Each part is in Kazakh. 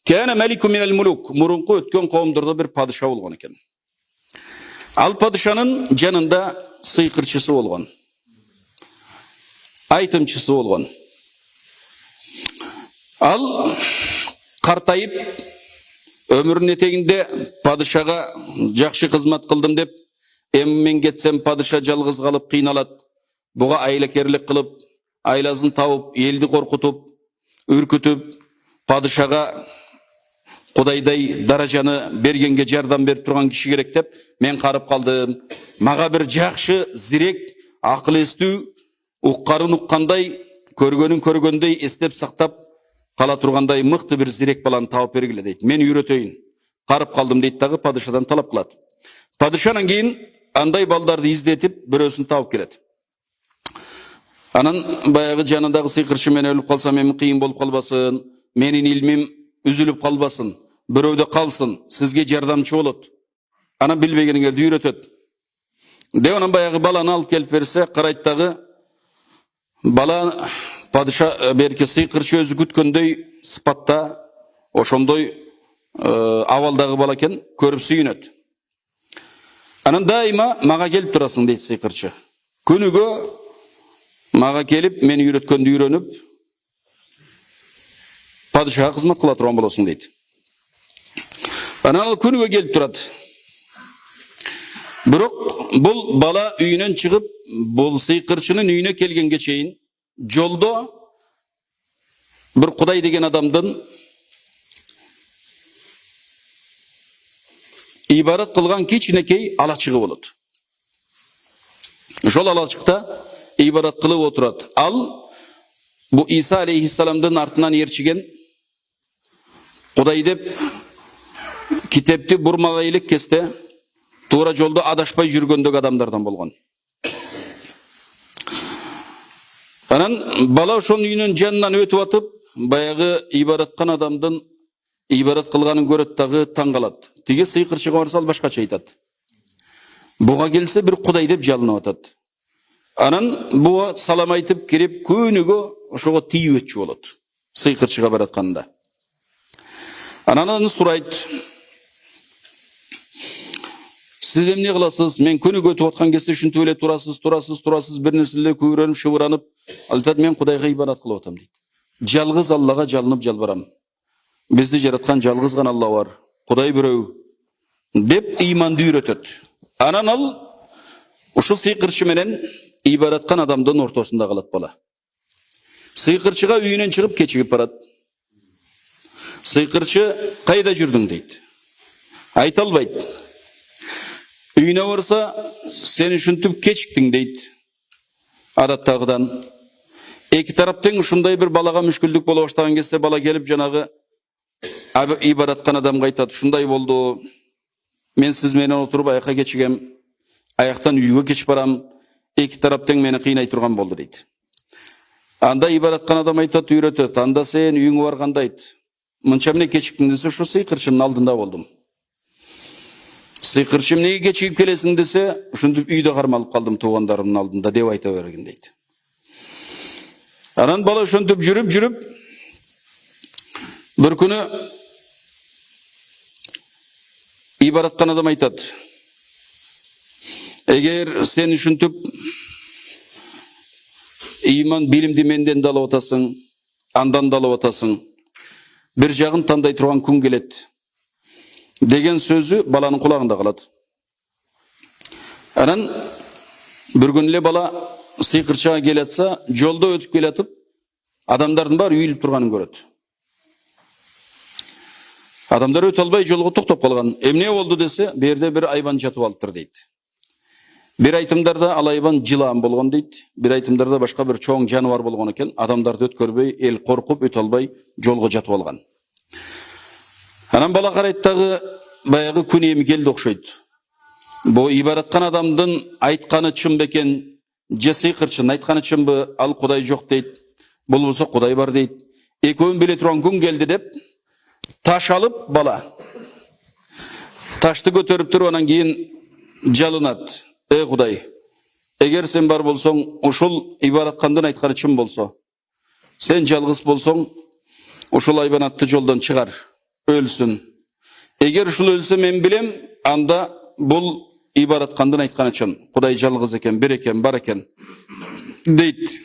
Kâne melikun minel muluk. Murunku ötken kavimdirde bir padişah olgan eken. Al padişanın janında sıyqırçısı olgan. Aytımçısı olgan. Al kartayıp ömrünün eteginde padişaga jakşı kızmat kıldım dep, men ketsem padişah жалгыз kalıp kıynalat. Buga aylakerlik kılıp, aylazın tavıp, eldi korkutup, ürkütüp, padişaga Kudayday darajаны bергenge jardam berip turgan kişi gerek dep men karıp kaldım. Maga bir jakşı, zirek, akıl estүү, ukkарын ukkanday, körgönün körgönдөй estep saktap kala turganday mıktı bir zirek balanı taup bergile deyt. Men үйrөтөйүн. Karıp kaldım deyt dagы padişadan talap kılat. Padişadan keyin anday baldardı izdetip birösün taup kelet. Anan bayagı janındağı sıyqırçı men ölüp kalsam men kıyın bolup kalbasın, menin ilmim üzülüp kalbasın, birövde kalsın, sizge jardamçı bolot. Ana bilbegeniňerdi үйrötöt. De onan bayagı balany alıp kelip berse, karayt dagı bala padişah berke sıyqırçı özü kütköndöy sıpatta, oşondoy avaldağı bala eken körüp sүйünöt. Anan daima maga kelip turasың deyt sıyqırçı. Künügö maga kelip meni үйrötkөndü үйrönüp padişaha kızmat kıla turgan bolosуң deyt. Anan al künügö kelip turat. Birok bul bala үйүнөн çıkıp bul sıyqırçının үйüne kelgenге çeyin joldo bir Kuday degen adamdın ibarat kılgan kiçinekey alaçığı bolot. Şol alaçıkta ibarat kılıp oturat. Al bu İsa aleyhisselam'dın artından yerçigen Kuday dep kitepti burmagaylık keste tuğra jolda adaşpay jürgöndög adamlardan bolgan. Anan bala ошонун үйүнүн жанынан өтүп atıp баягы ибараткан adamдын ибарат кылганын көрөт дагы таң калат. Тиги сыйкырчыга барса ал башкача айтат. Буга келсе bir Kuday деп жалынып атат. Анан буга салам айтып кирип күнүгө ошого тийип өтчү болот. Сыйкырчыга баратканда. Анан аны сурайт. Siz emne kılasız, men könügö ötüp atkан кезде ушинтип эле турасыз, bir нерселер көйрөнүп, шыбыранып, ал айтат мен Кудайга ибадат кылып атам дейт. Жалгыз Аллага жалынып жалбарам. Бизди жараткан жалгыз гана Алла бар. Кудай бирөө деп ыйманды үйрөтөт. Анан ал ушул сыйкырчы менен ибадаткан адамдын ортосунда калат бала. Сыйкырчыга үйүнөн чыгып кечигип барат. Сыйкырчы кайда жүрдүң дейт. Айта албайт. Үйüne varsa sen üşüntüp keçiktin deyit. Adattağıdan. Eki tarapten uşunday bir balaga müşküldük bola başlagan kesse bala gelip janagı ibadatkan adam aytat. Şunday boldu. Men siz menen oturup ayakka geçigem. Ayaktan uyuga geçip baram. Eki tarapten meni kıynay turgan boldu deyit. Anda ibadatkan adam aytat үйrötöt. Anda sen uyuňa barganda ayt. Mınça mene keçiktin dese şu sıyqırçının aldında boldum. Sıyqırçım neye geçip kelesin dese, uşuntip үйde karmalıp kaldım tuğandarımın aldında dev ayta vergin deydi. Anan bala uşuntip жүрüp, bir günü ibaratkan adam aytat. Eğer sen uşuntip iman bilimdi menden dalıp atasın, andan dalıp atasın, bir jagın tanday turgan kun kelet. Degen sözü balanın kulağında kalat. Anan bir günle bala sıyqırçığa geletsa, jolda ötüp gelatıp, adamdardın bar üyülüp turganын göröt. Adamlar ötü albay jolga toktop kalgan. Emne oldu dese, berde bir ayban jatıp alıptır deydi. Bir aytımdarda al ayban жылан bolgan deydi. Bir aytımdarda başka bir çoğun janavar bolgan eken, adamdardı ötkörбөй, el korkup ötü albay jolga jatıp algan. Anan bala karayttagı bayagı künemi geldi okşoydu. Bu ibaratkan adamdın aytkanı çın beken, je sıyqırçının aytkanı çın bu, al Kuday jok deyit, bul bolsa Kuday var deyit. Ekövün bile turan gün geldi dep, taş alıp bala. Taşты götörüp turup anan keyin жалынат. Kuday, eger sen bar bolsoň, uşul ibaratkandan aytkany çın bolsa, sen жалгыз bolsoň, uşul aybanatty joldan çıgar. ölsün. Eğer şul ölse men bilem, anda bul ibaratkandan aytkan için. Kuday жалғыз eken, bir eken, бар eken. Deyt.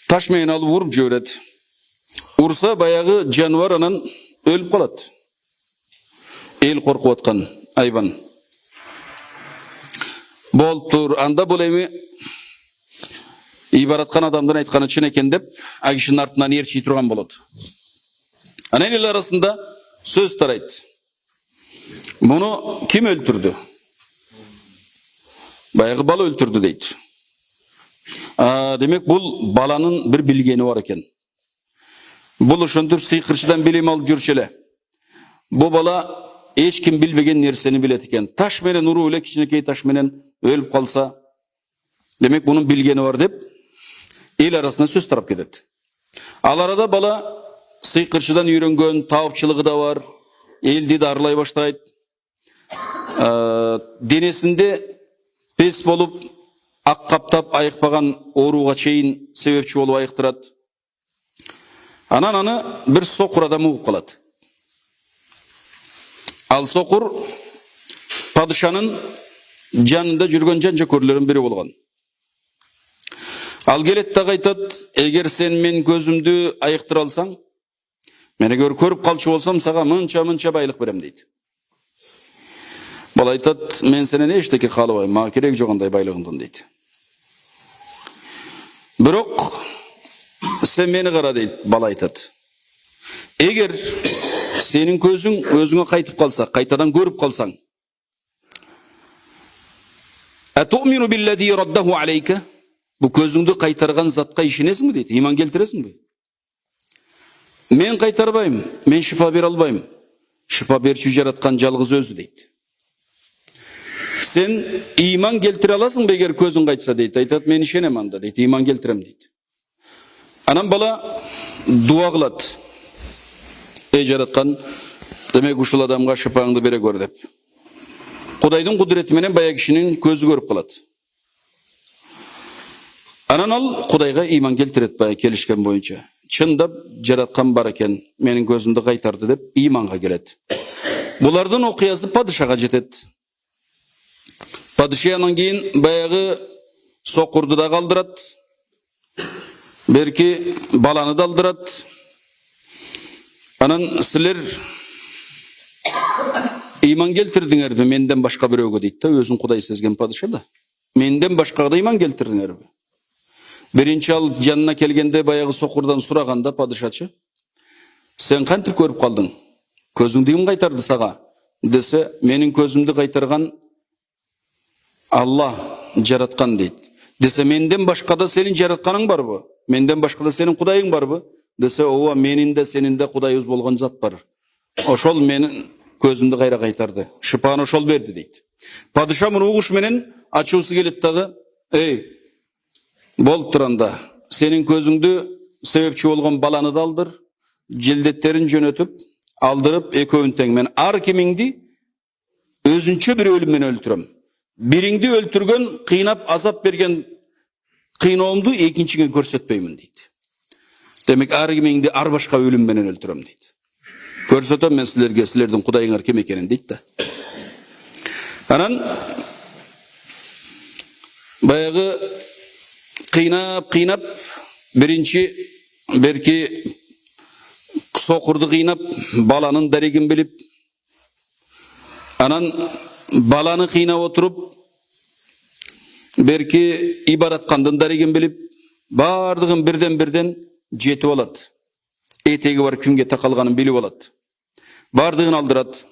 Taş meyin alıp vurup jöret. Ursa bayağı canvar anan ölüp kalat. El korkup atkan ayban. Bol tur, anda bol emi ibaratkan adamdan aytkan için eken dep, agişinin артынан erçi turgan bolot. Anan el arasında söz tarayt. Bunu kim öldürdü? Bayağı bala öldürdü deydi. Demek bul balanın bir bilgeni var eken. Bul uşuntup sıyqırçıdan bilim alıp жүрчеле. Bu bala hiç kim bilbegen nerseni bilet eken. Taş menen uru öyle kişinekey taş menen ölüp kalsa, demek bunun bilgeni var dep el arasında söz tarap ketedi. Al arada bala sıyqırçıdan үйрөнгөн, таапчылыгы da var. Eldi de arılay başlaydı. Denesinde pes bolup ak kaptap ayıkpagan oruğa çeyin sebepçi olup ayıktırad. Anan anı bir sokur adamı uğup kalat. Al sokur padişanın janında жүргөн janjakörlerin biri bolgan. Al gelet de aytat, eğer sen men gözümdü ayıktır alsan, meni görüp kalçı olsam sağa mınça baylık berem deydi. Bala aytat, men sene ne işteki kalıbay, ma kerek жоғандай байлығыңдан deydi. Бирок sen meni qara deydi, bala aytat. Eğer senin gözün özüne kaytıp kalsa, kaytadan görüp kalsan, "Atu'minu billezî raddahu aleyke?" Bu gözüngdü kaytargan zatqa işinesin mi deydi, iman keltiresin mi? Men kaytarbayım, men şifa ber albayım. Şifa berçi jaratkan жалғыз özü deydi. Sen iman keltire alasın mı eğer gözün kaytsa deydi. Aytat, men işenem anda deydi, iman keltirem deydi. Anam bala dua kılat. Ey jaratkan, demek uşul adamga şifaňdy bere gör dep. Kudaydın kudreti menen baya kişinin gözü görüp kalat. Anan al Kudayga iman keltiret baya kelişken boyunca. Çındap jaratkan bar eken, menin gözümde kaytardı dep imanга kelet. Bulardan okuyası padişaga jetet. Padişayandan keyin bayağı sokurdu da kaldırat. Belki balanı da aldırat. Anan siler iman keltirdiňer mi? Menden başka biröge deydi da, özün Kuday sezgen padişa da. Menden başka da iman keltirdiňer mi? Birinci al janına kelgende bayağı sokurdan suraganda padişaçı, sen kantip görüp kaldın? Közüňdi kim kaytardı saga? Dese, menin közümdü kaytargan Allah jaratkan deydi. Dese, menden başka da senin jaratkanın bar bu? Menden başka da senin Kudayın bar bu? Dese, ova menin de senin de Kudayız bolgan zat bar. Oşol menin közümdü kayra kaytardı. Şıpağını oşol berdi deydi. Padişa bunu uğuş menen açusu gelip dağı, ey bolup turanda senin közüңdü sebepçi bolgan balanı da aldır, jildetlerin jönötüp aldırıp eköwün teň men ar kimiňdi özünçe bir ölümmen öldürem. Biriňdi öldürgen, kıynap azap bergen kıynawymdy ekinçiňe görsetpeymin deydi. Demek ar kimiňdi ar başka ölüm menen öldürem deydi. Görsetem men sizlerge, sizlerden Kudaýyňar kim ekenen deydi da. Anan bayağı kıynap birinci belki sokurdu kıynap balanın derigin bilip anan balanı kıynap oturup belki ibaratkandan derigin bilip bardığın birden jetip alat. Etegi var kimge takalganın bilip alat. Bardığın aldırat.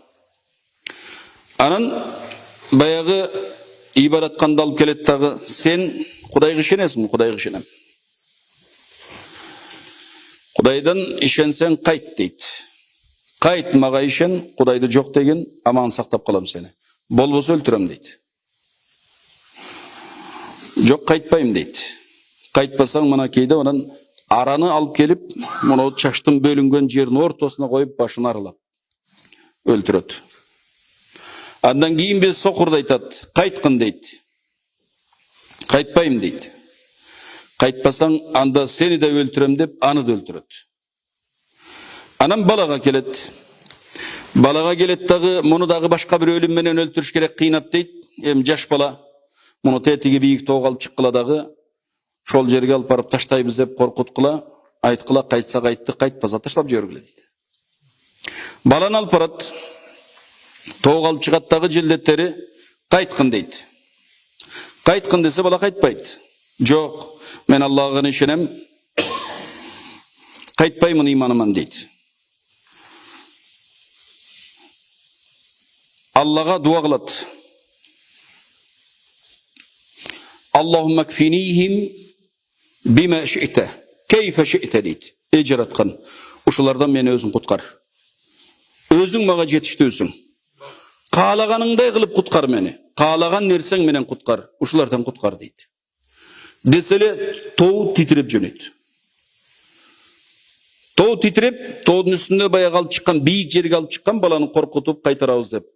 Anan bayağı ibaratkandan alıp kelet tağı, sen Kudayga işenesin mi? Kudayga işenem. Kudaydan işensen kayt deydi. Kayt maga işen, Kudayda jok degen, aman saktap kalam seni. Bolbosa öldürem deydi. Jok kaytpayım deydi. Kaytpasan mana keyde onan aranı alıp gelip, bunu çaştın bölüngen jerin ortasına koyup başını aralap öldüröt. Andan keyin biz sokurda aytat, kaytkın deydi. Kaytpayım deydi. Kaytpasan anda seni de öldürem dep anı da öldüröt. Анан балага келет. Балага келет дагы, муну дагы башка бир өлүм менен өлтүрүш керек, кыйнап дейт. Эми жаш бала. Муну тетиги бийик тоого алып чыккыла дагы, шол жерге алып барып таштайбыз деп коркуткула, айткыла, кайтса кайтты, кайтпаса таштап жибергиле дейт. Баланы алып барат. Тоого алып чыгат дагы, желдеттери кайткын дейт. Кайткын десе бала кайтпайт. Жок, мен Аллага ишенем. Кайтпаймын, иманыман дейт. Аллага дуа кылат. Аллахумма кфинихим бима ши'та, кейфе ши'та дейт. Эй жараткан, ушулардан мени өзүң куткар. Өзүң мага жетиштүүсүң. Каалаганыңдай кылып куткар мени. Каалаган нерсең менен куткар. Ушулардан куткар дейт. Деселе тоо титиреп жөнөйт. Тоо титиреп, тоодун үстүндө баягы алып чыккан, бийик жерге алып чыккан баланы коркутуп кайтарабыз деп.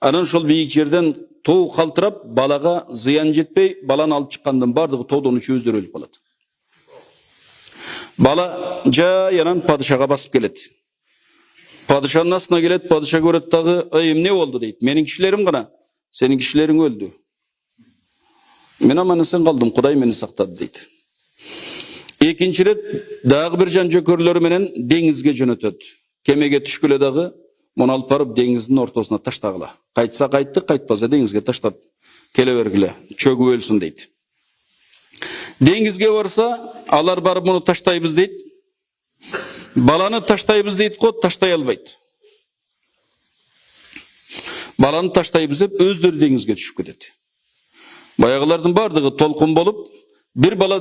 Анан шол бийик жерден тоо калтырап, балага зыян жетпей, баланы алып чыккандан бардыгы тоодон үчөөздөр өлүп калат. Бала жаянан падышага басып келет. Падышанын астына келет, падыша көрөт дагы, эмне болду дейт. Менин кишилерим гана, сенин кишилериң өлдү. Мен аман эсен калдым, Кудай мени сактады дейт. Экинчи рет дагы бир жан жөкөрлөрү менен деңизге жөнөтөт. Кемеге түшкүлө дагы, муну алып барып деңиздин ортосуна таштагыла. Кайтса кайтты, кайтпаса деңизге таштап келе бергиле, чөгүп өлсүн дейт. Деңизге барса, алар барып муну таштайбыз дейт. Баланы таштайбыз дейт го, таштай албайт. Баланы таштайбыз деп өздөрү деңизге түшүп кетет. Баягылардын бардыгы толкун болуп, бир бала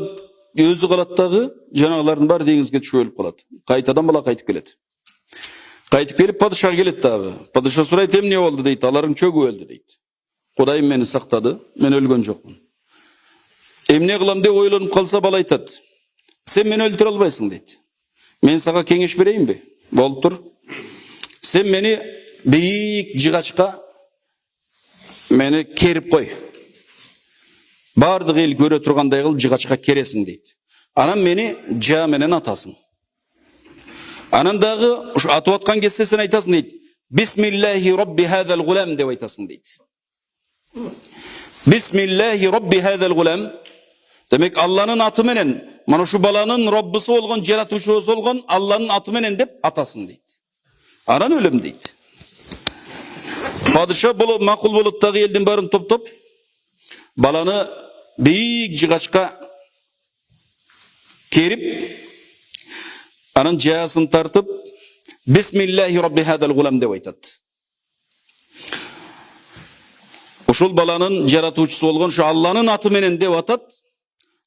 өзү калат дагы, жанагылардын баары деңизге түшүп өлүп калат. Кайтадан бала кайтып келет. Кайтып келип падышага келет дагы. Падыша сурайт, эмне болду дейт. Аларың чөгүп өлдү дейт. Кудайым мени сактады, мен өлгөн жокмун. Эмне кылам деп ойлонуп калса, бала айтат. Сен мени өлтүрө албайсың дейт. Мен сага кеңеш берейинби? Болуп тур. Сен мени бийик жыгачка мени керип кой. Бардык эл көрө тургандай кылып жыгачка кересиң дейт. Анан мени жаа менен атасың. Анан дагы атып аткан кезде сен айтасың дейт. Бисмиллахи робби хадал гулам деп айтасың дейт. Бисмиллахи робби хадал гулам. Демек Алланын аты менен, мана шу баланын Роббысы болгон, жаратуучусу болгон Алланын аты менен деп атасың дейт. Анан өлөм дейт. Падыша болуп макул болуп дагы элдин баарын топтоп, баланы бийик жыгачка керип, анан жаасын тартып, Бисмиллахи робби хадал гулам деп айтат. Ушул баланын жаратуучусу болгон шу Алланын аты менен деп атат.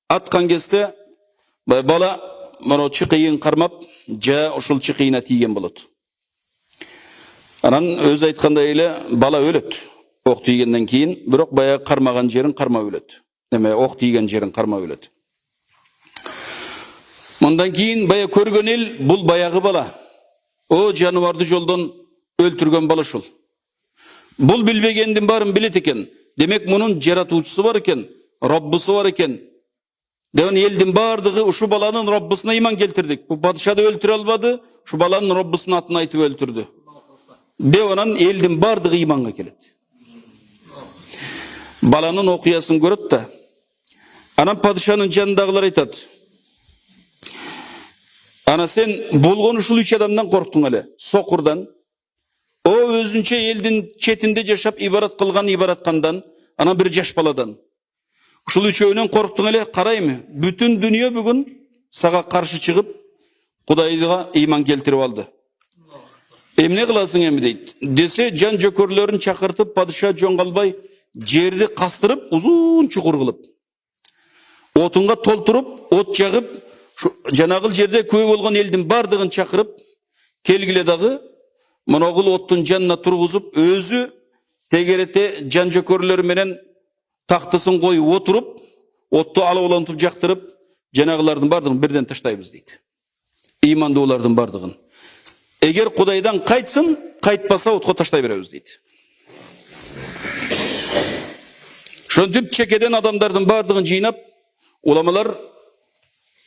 Аткан кезде бала мына чыкыйын кармап, жа ушул чыкыйына тийген болот. Анан өзү айткандай эле бала өлөт. Ок тийгенден кийин, бирок баягы кармаган жерин кармап өлөт. Эме ок тийген жерин кармап өлөт. Мындан кийин бая көргөн эл бул баягы бала. О жаныбарды жолдон өлтүргөн бала ушул. Бул билбегендин баарын билет экен. Демек мунун жаратуучусу бар экен, Роббусу бар экен. Девен элдин бардыгы ушу баланын Роббусуна иман келтирдик. Бу падышады өлтүрө албады, ушу баланын Роббусунун атын айтып өлтүрдү. Деп анан элдин бардыгы иманга келет. Баланын окуясын көрөт да. Анан падышанын жанындагылар айтат. Ана сен болгон ушул 3 адамдан корктуң эле, сокурдан. О өзүнчө элдин четинде жашап ибарат кылган ибараткандан, анан бир жаш баладан. Ушул үчөөнөн корктуң эле, караймы? Бүтүн дүйнө бүгүн сага каршы чыгып, Кудайга иман келтирип алды. Эмне кыласың эми дейт. Десе жан жөкөрлөрүн чакыртып, падыша жөн калбай, жерди кастырып, узун чукур кылып, отунга толтуруп, от жагып, жанагыл жерде күбө болгон элдин бардыгын чакырып, келгиле дагы моногул оттун жанына тургузуп, өзү тегерете жан жөкөрлөрү менен тактысын коюп отуруп, отту алаулантып жактырып, жанагылардын бардыгын бирден таштайбыз дейт. Имандуулардын бардыгын. Эгер Кудайдан кайтсын, кайтпаса отко таштай беребиз дейт. Шонтип чекеден адамдардын бардыгын жыйнап, уламалар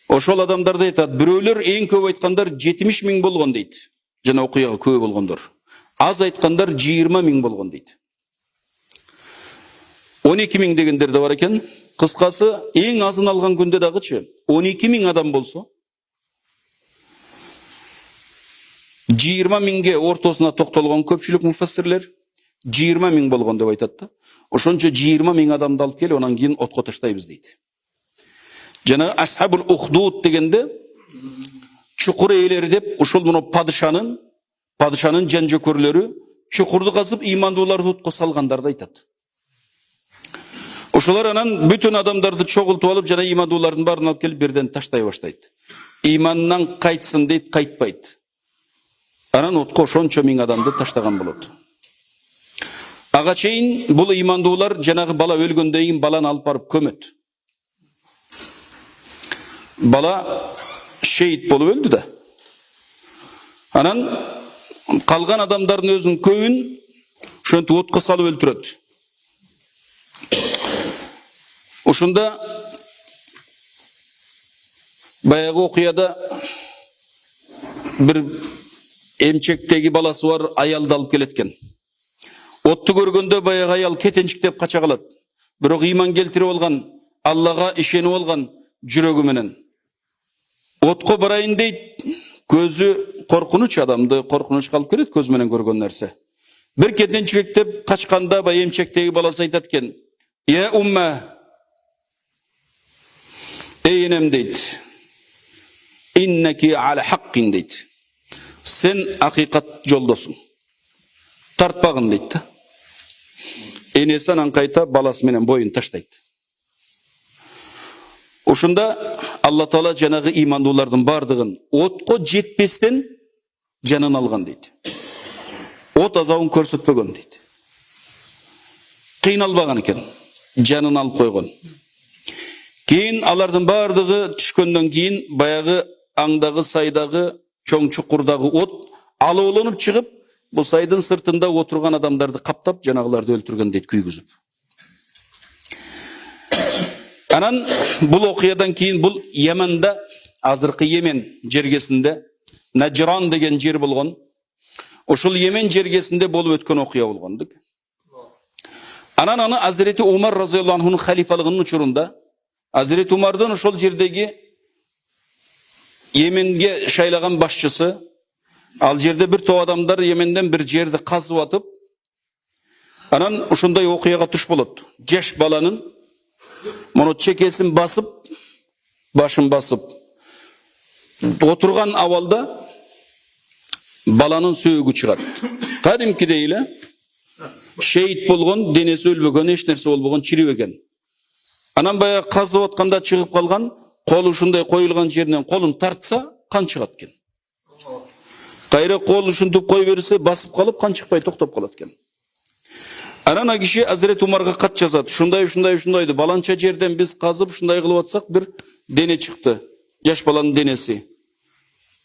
ошол адамдарды айтат. Бирөөлөр эң көп айткандар 70 000 болгон дейт. жана окуяга көп болгондор. Аз айткандар 20 миң болгон дейт. 12 миң дегендер де бар екен. Кыскасы, эң азын алган күндө дагычы 12 миң адам болсо, 20 миңге ортосуна токтолгон көпчүлүк муфассирлер 20 миң болгон деп айтат да. Ошончо 20 миң адамды алып келип, анан кийин отко таштайбыз дейт. Жана асхабул ухдуд дегенде чукур ээлери деп, ушул муну падышанын жан-жөкөрлөрү чукурду казып ыймандууларды отко салгандарды айтат. Ошолар анан бүтүн адамдарды чогултуп алып, жана ыймандуулардын баарын алып келип бирден таштай баштайт. Ыймандан кайтсын дейт, кайтпайт. Анан отко ошончо миң адамды таштаган болот. Ага чейин бул ыймандуулар жанагы бала өлгөндөн кийин баланы алып барып көмөт. Бала шейит болуп өлдү да. Анан калган адамдардын өзүнүн көбүн ошентип отко салып өлтүрөт. Ошонда баягы окуяда бир эмчектеги баласы бар аялды алып келет экен. Отту көргөндө баягы аял кетенчиктеп кача калат. Бирок ыйман келтирип алган, Аллага ишенип алган жүрөгү менен отко барайын дейт. Көзү коркунуч, адамды коркунуч калып келет, көз менен көргөн нерсе. Бир кетенчиктеп качканда баягы эмчектеги баласы айтат экен: "Я умма, ey enем" дейт. "Иннеки аля хаккин" дейт. "Сен акыйкат жолдосуң. Тартпагын" дейт. Энеси анан кайта баласы менен боюн таштайт. Ошонда Алла Таала жанагы ыймандуулардын бардыгын отко жетпестен жанын алган дейт. От азабын көрсөтпөгөн дейт. Кыйналбаган экен, жанын алып койгон. Кийин алардын бардыгы түшкөндөн кийин баягы аңдагы, сайдагы, чоң чукурдагы от алоолонуп чыгып, бул сайдын сыртында отурган адамдарды каптап, жанагыларды өлтүргөн дейт, күйгүзүп. Анан бул окуядан кийин бул Яманда, азыркы Йемен жергесинде Наджран деген жер болгон. Ошол Йемен жергесинде болуп өткөн окуя болгон. Анан аны Азирети Умар разыйаллаху анхунун халифалыгынын учурунда Азирети Умардын ошол жердеги Йеменге шайлаган башчысы, ал жерде бир топ адамдар Йеменден бир жерди казып атып, анан ошондой окуяга туш болот. Жаш баланын мону чекесин басып, башын басып отурган абалда баланын сөөгү чыгат. Кадимкидей эле шейит болгон, денеси өлбөгөн, эч нерсе болбогон, чирип экен. Анан баягы казып атканда чыгып калган, колу ушундай коюлган жеринен колун тартса, кан чыгат экен. Кайра кол ушинтип кой берсе, басып калып, кан чыкпай токтоп калат экен. Анан а киши Азирет Умарга кат жазат. Ушундайды баланча жерден биз казып ушундай кылып атсак, бир дене чыкты. Жаш баланын денеси.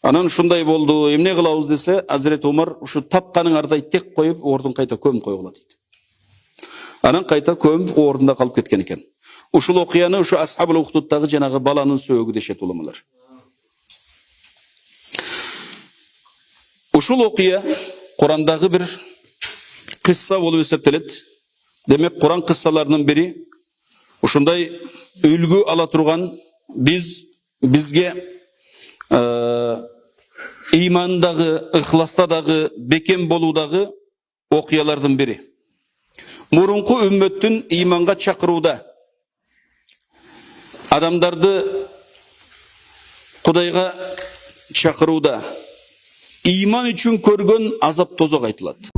Анан ушундай болду, эмне кылабыз десе, Азирет Умар ушу тапканын ардай тек коюп, ордун кайта көмүп койгула дейт. Анан кайта көмүп ордунда калып кеткен экен. Ушул окуяны ушу Асхабул Ухдудтагы жанагы баланын сөөгү дешет уламалар. Ушул окуя Курандагы бир кысса болуп эсептелет. Демек, Куран кыссаларынын бири ушундай үлгү ала турган, бизге ыймандагы, ыхластадагы, бекем болуудагы окуялардын бири. Мурунку үммөттүн ыйманга чакырууда, адамдарды Кудайга чакырууда, ыйман үчүн көргөн азап тозок айтылат.